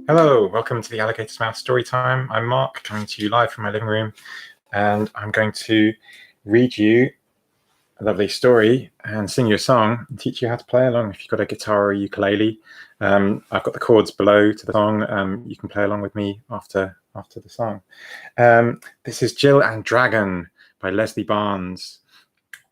Hello, welcome to the Alligator's Mouth Storytime. I'm Mark, coming to you live from my living room, and I'm going to read you a lovely story and sing you a song and teach you how to play along. If you've got a guitar or a ukulele, I've got the chords below to the song. You can play along with me after the song. This is Jill and Dragon by Lesley Barnes.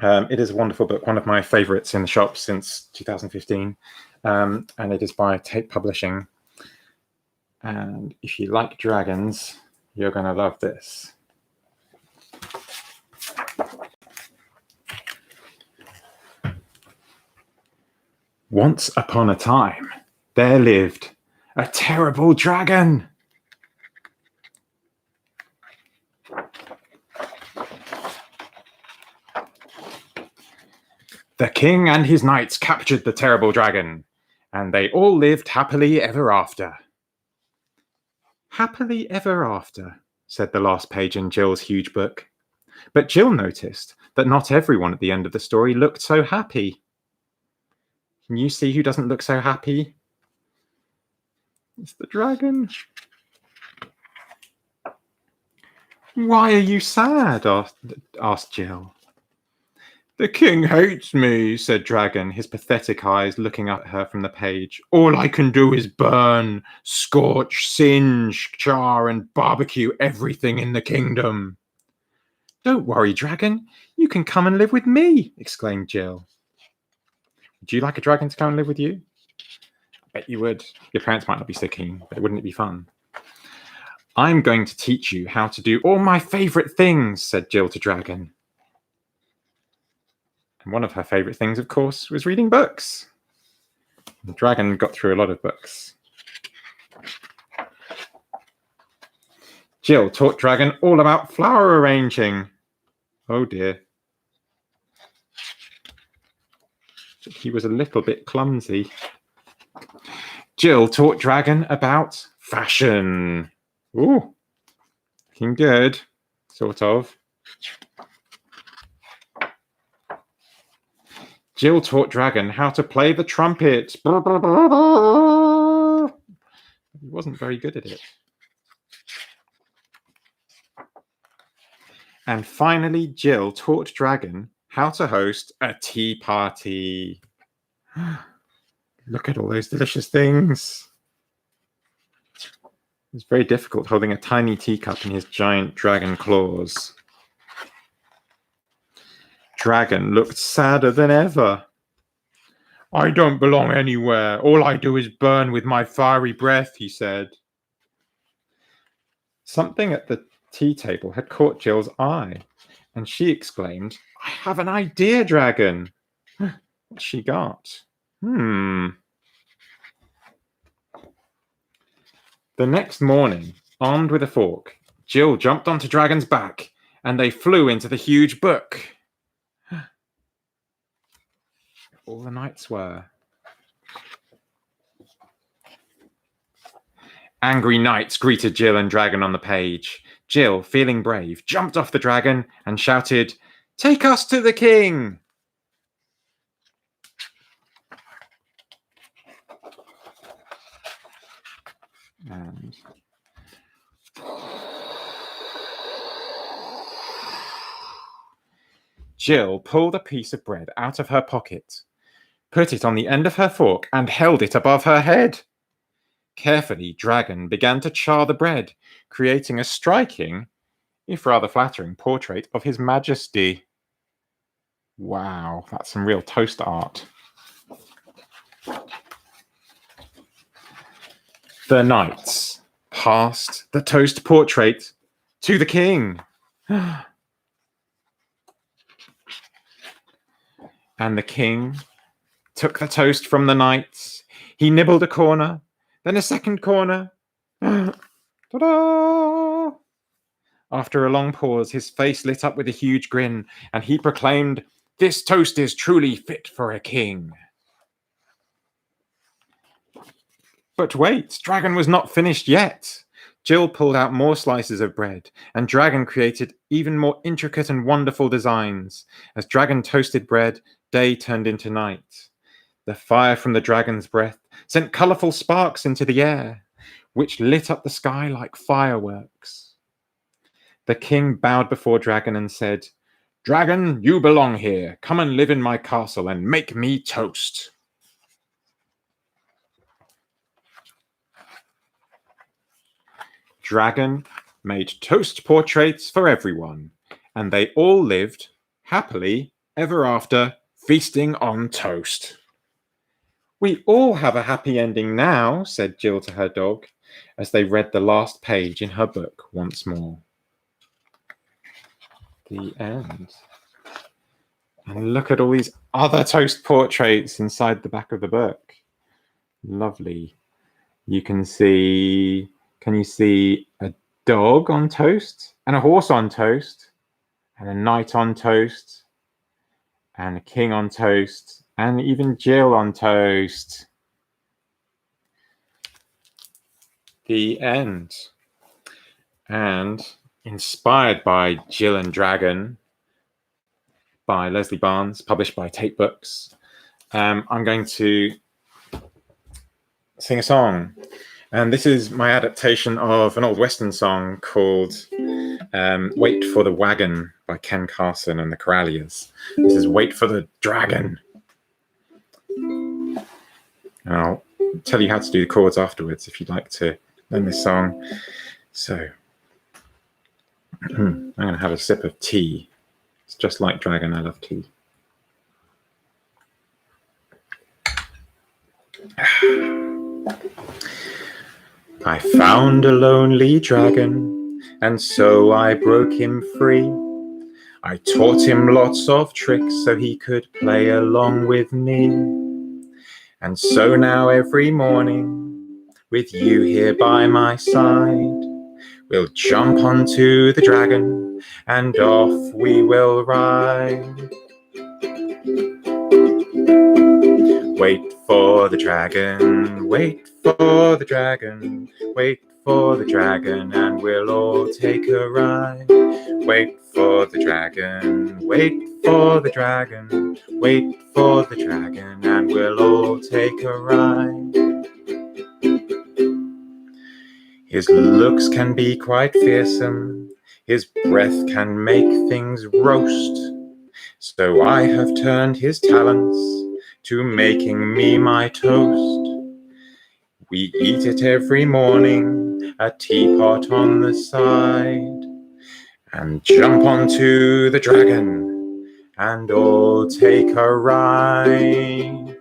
It is a wonderful book, one of my favourites in the shop since 2015, and it is by Tate Publishing. And if you like dragons, you're going to love this. Once upon a time, there lived a terrible dragon. The king and his knights captured the terrible dragon, and they all lived happily ever after. Happily ever after, said the last page in Jill's huge book. But Jill noticed that not everyone at the end of the story looked so happy. Can you see who doesn't look so happy? It's the dragon. Why are you sad? asked Jill. The king hates me, said Dragon, his pathetic eyes looking up at her from the page. All I can do is burn, scorch, singe, char, and barbecue everything in the kingdom. Don't worry, Dragon. You can come and live with me, exclaimed Jill. Would you like a dragon to come and live with you? I bet you would. Your parents might not be so keen, but wouldn't it be fun? I'm going to teach you how to do all my favourite things, said Jill to Dragon. And one of her favourite things, of course, was reading books. The dragon got through a lot of books. Jill taught Dragon all about flower arranging. Oh dear. He was a little bit clumsy. Jill taught Dragon about fashion. Ooh, looking good, sort of. Jill taught Dragon how to play the trumpet. He wasn't very good at it. And finally, Jill taught Dragon how to host a tea party. Look at all those delicious things. It's very difficult holding a tiny teacup in his giant dragon claws. Dragon looked sadder than ever. I don't belong anywhere. All I do is burn with my fiery breath, he said. Something at the tea table had caught Jill's eye, and she exclaimed, I have an idea, Dragon. What's she got? The next morning, armed with a fork, Jill jumped onto Dragon's back, and they flew into the huge book. All the knights were. Angry knights greeted Jill and Dragon on the page. Jill, feeling brave, jumped off the dragon and shouted, Take us to the king! And Jill pulled a piece of bread out of her pocket, put it on the end of her fork, and held it above her head. Carefully, Dragon began to char the bread, creating a striking, if rather flattering, portrait of His Majesty. Wow, that's some real toast art. The knights passed the toast portrait to the king. And the king took the toast from the knights. He nibbled a corner, then a second corner. Ta-da! After a long pause, his face lit up with a huge grin, and he proclaimed, This toast is truly fit for a king. But wait, Dragon was not finished yet. Jill pulled out more slices of bread, and Dragon created even more intricate and wonderful designs. As Dragon toasted bread, day turned into night. The fire from the dragon's breath sent colourful sparks into the air. which lit up the sky like fireworks. The king bowed before Dragon and said, "Dragon, you belong here. Come and live in my castle and make me toast." Dragon made toast portraits for everyone, and they all lived happily ever after, feasting on toast. "We all have a happy ending now," said Jill to her dog, as they read the last page in her book once more. The end. And look at all these other toast portraits inside the back of the book. Lovely. You can see a dog on toast, and a horse on toast, and a knight on toast, and a king on toast, and even Jill on toast. The end. And inspired by Jill and Dragon by Lesley Barnes, published by Tate Books, I'm going to sing a song. And this is my adaptation of an old Western song called Wait for the Wagon by Ken Carson and the Choraliers. This is Wait for the Dragon. And I'll tell you how to do the chords afterwards if you'd like to learn this song. So I'm going to have a sip of tea. It's just like Dragon, I love tea. I found a lonely dragon, and so I broke him free. I taught him lots of tricks so he could play along with me. And so now every morning, with you here by my side, we'll jump onto the dragon and off we will ride. Wait for the dragon, wait for the dragon, wait for the dragon, and we'll all take a ride. Wait for the dragon, wait for the dragon, wait for the dragon, and we'll all take a ride. His looks can be quite fearsome, his breath can make things roast, so I have turned his talents to making me my toast. We eat it every morning, a teapot on the side, and jump onto the dragon and all take a ride.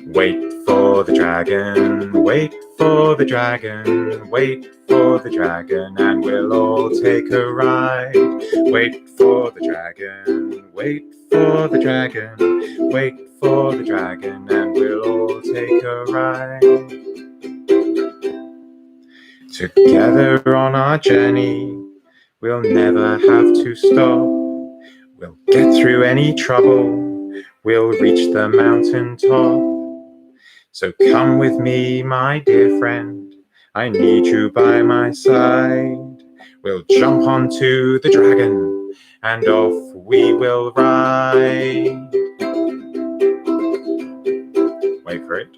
Wait for the dragon, wait for the dragon, wait for the dragon, and we'll all take a ride. Wait for the dragon, wait for the dragon, wait for the dragon, and we'll all take a ride. Together on our journey, we'll never have to stop. We'll get through any trouble, we'll reach the mountain top. So come with me, my dear friend, I need you by my side. We'll jump onto the dragon and off we will ride. Wait for it.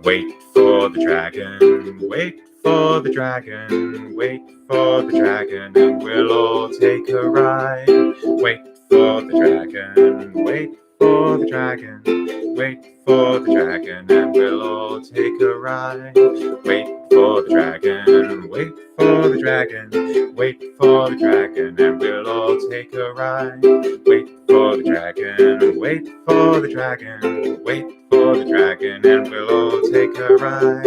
Wait for the dragon, wait for the dragon, wait for the dragon, and we'll all take a ride. Wait for the dragon, wait for the dragon, wait for the dragon, and we'll all take a ride. Wait for the dragon, wait for the dragon, wait for the dragon, and we'll all take a ride. Wait for the dragon, wait for the dragon, wait for the dragon, and we'll all take a ride.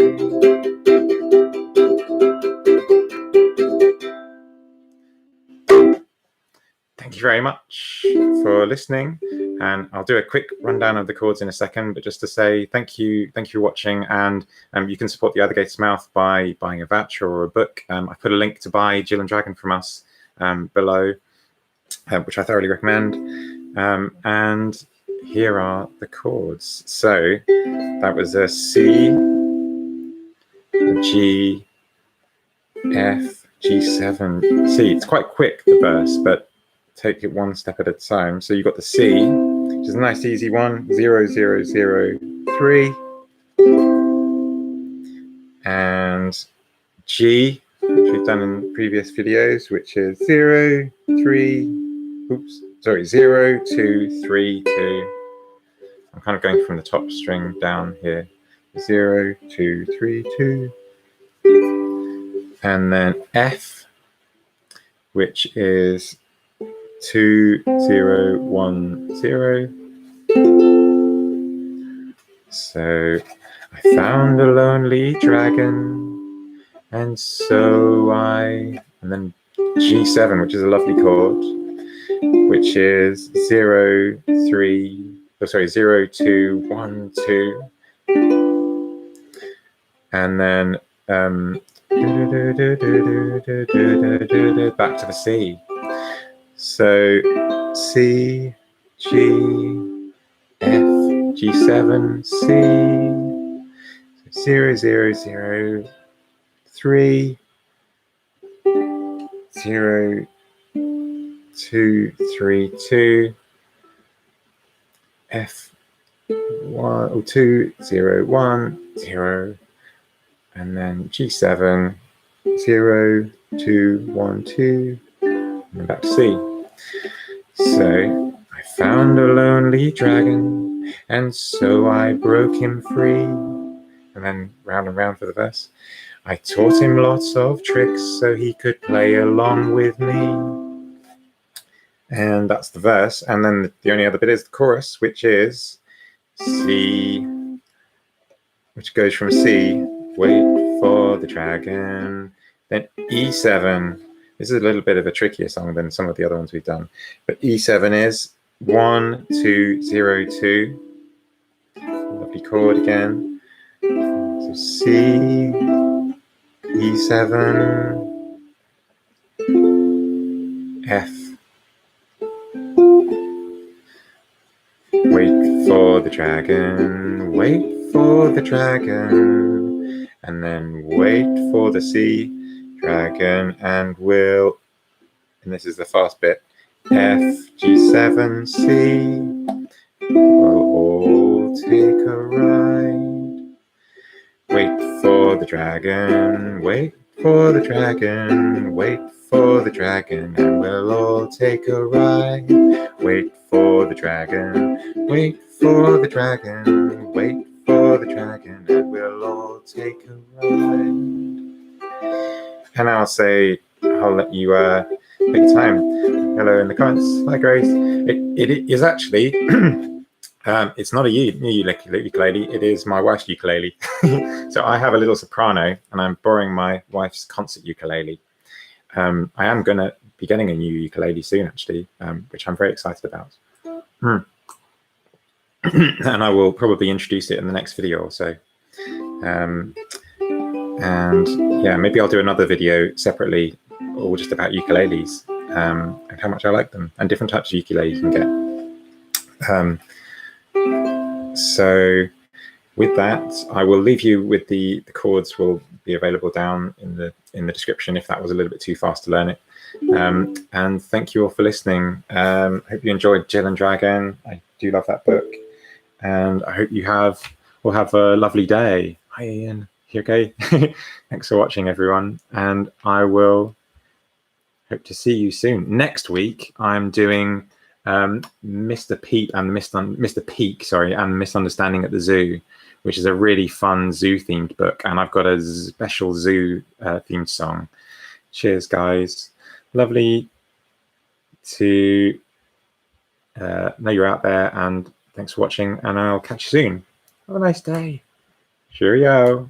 Thank you very much for listening, and I'll do a quick rundown of the chords in a second, but just to say thank you for watching, and you can support the Alligator's Mouth by buying a voucher or a book. I put a link to buy Jill and Dragon from us below, which I thoroughly recommend, and here are the chords. So that was a C, a G, F, G7, C. It's quite quick, the verse, but take it one step at a time. So you've got the C, which is a nice easy one. 0, 0, 0, 3. And G, which we've done in previous videos, which is 0, 3, oops, sorry, 0, 2, 3, 2. I'm kind of going from the top string down here. 0, 2, 3, 2. And then F, which is 2, 0, 1, 0. So I found a lonely dragon, and so and then G7, which is a lovely chord, which is 0, 3, oh sorry, 0, 2, 1, 2. And then back to the C. So C, G, F, G7, C, 0, 0, 0, 3, 0, 2, 3, 2, F, 1, or 2, 0, 1, 0, and then G7, 0, 2, 1, 2, and then back to C. So I found a lonely dragon, and so I broke him free. And then round and round for the verse. I taught him lots of tricks so he could play along with me. And that's the verse. And then the only other bit is the chorus, which is C, which goes from C, wait for the dragon, then E7. This is a little bit of a trickier song than some of the other ones we've done. But E7 is 1, 2, 0, 2. Lovely chord again. So C, E7, F. Wait for the dragon, wait for the dragon, and then wait for the C dragon, and this is the fast bit, F, G7, C, we'll all take a ride. Wait for the dragon, wait for the dragon, wait for the dragon, and we'll all take a ride. Wait for the dragon, wait for the dragon, wait for the dragon, and we'll all take a ride. And I'll let you take your time. Hello in the comments. Hi Grace. It is actually it's not a new ukulele, it is my wife's ukulele. So I have a little soprano and I'm borrowing my wife's concert ukulele. I am going to be getting a new ukulele soon, actually, which I'm very excited about. And I will probably introduce it in the next video or so. And yeah, maybe I'll do another video separately, all just about ukuleles and how much I like them, and different types of ukulele you can get. So with that, I will leave you with the chords will be available down in the description if that was a little bit too fast to learn it. And thank you all for listening. Hope you enjoyed Jill and Dragon. I do love that book, and I hope you will have a lovely day. Hi Ian, you okay? Thanks for watching everyone, and I will hope to see you soon. Next week I'm doing Mr. Peep and Mr. Peak, sorry, and Misunderstanding at the Zoo, which is a really fun zoo themed book, and I've got a special zoo themed song. Cheers guys, lovely to know you're out there, and thanks for watching, and I'll catch you soon. Have a nice day. Cheerio.